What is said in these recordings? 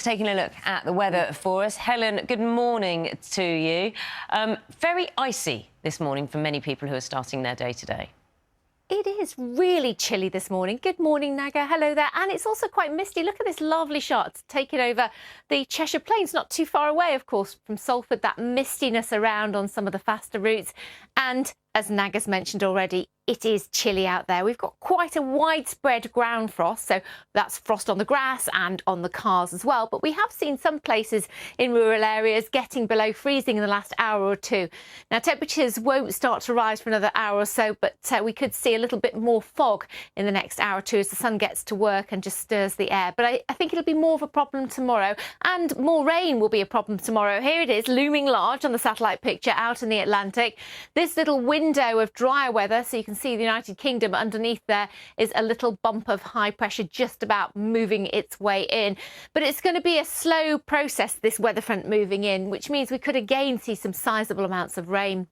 taking a look at the weather for us. Helen, good morning to you. Very icy this morning for many people who are starting their day today. It is really chilly this morning. Good morning, Naga. Hello there. And it's also quite misty. Look at this lovely shot taking over the Cheshire Plains, not too far away, of course, from Salford. That mistiness around on some of the faster routes. And as Naga's mentioned already, it is chilly out there. We've got quite a widespread ground frost, so that's frost on the grass and on the cars as well. But we have seen some places in rural areas getting below freezing in the last hour or two. Now, temperatures won't start to rise for another hour or so, but we could see a little bit more fog in the next hour or two as the sun gets to work and just stirs the air. But I think it'll be more of a problem tomorrow, and more rain will be a problem tomorrow. Here it is, looming large on the satellite picture out in the Atlantic. This little window of drier weather, so you can see the United Kingdom underneath there is a little bump of high pressure just about moving its way in. But it's going to be a slow process, this weather front moving in, which means we could again see some sizable amounts of rain.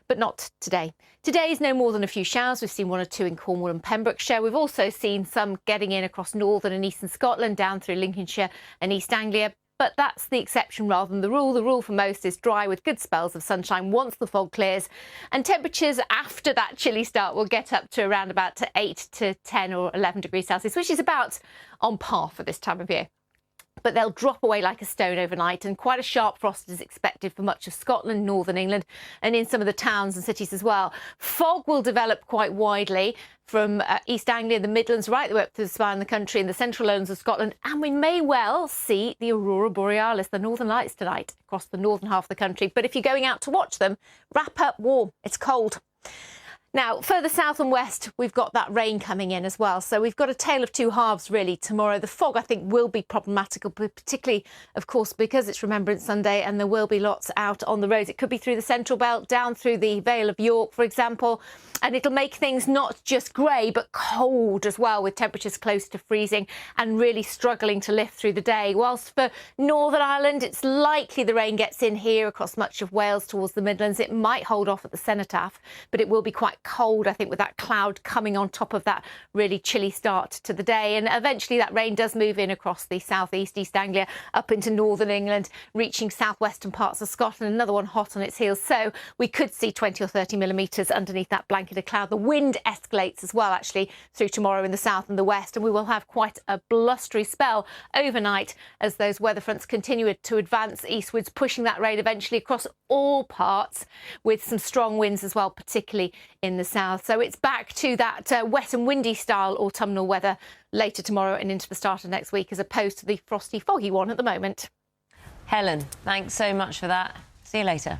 But not today. Today is no more than a few showers. We've seen one or two in Cornwall and Pembrokeshire. We've also seen some getting in across northern and eastern Scotland, down through Lincolnshire and East Anglia. But that's the exception rather than the rule. The rule for most is dry with good spells of sunshine once the fog clears. And temperatures after that chilly start will get up to around about 8 to 10 or 11 degrees Celsius, which is about on par for this time of year. But they'll drop away like a stone overnight, and quite a sharp frost is expected for much of Scotland, northern England, and in some of the towns and cities as well. Fog will develop quite widely from East Anglia, the Midlands, right the way up to the spine of the country in the central lowlands of Scotland, and we may well see the aurora borealis, the northern lights tonight across the northern half of the country. But if you're going out to watch them, wrap up warm. It's cold. Now, further south and west, we've got that rain coming in as well. So we've got a tale of two halves, really, tomorrow. The fog, I think, will be problematical, particularly, of course, because it's Remembrance Sunday and there will be lots out on the roads. It could be through the Central Belt, down through the Vale of York, for example. And it'll make things not just grey, but cold as well, with temperatures close to freezing and really struggling to lift through the day. Whilst for Northern Ireland, it's likely the rain gets in here across much of Wales towards the Midlands. It might hold off at the cenotaph, but it will be quite cold, I think, with that cloud coming on top of that really chilly start to the day. And eventually that rain does move in across the southeast, East Anglia, up into northern England, reaching southwestern parts of Scotland. Another one hot on its heels. So we could see 20 or 30 millimetres underneath that blanket of cloud. The wind escalates as well, actually, through tomorrow in the south and the west. And we will have quite a blustery spell overnight as those weather fronts continue to advance eastwards, pushing that rain eventually across all parts, with some strong winds as well, particularly in the south. So it's back to that wet and windy style autumnal weather later tomorrow and into the start of next week, as opposed to the frosty, foggy one at the moment. Helen, thanks so much for that. See you later.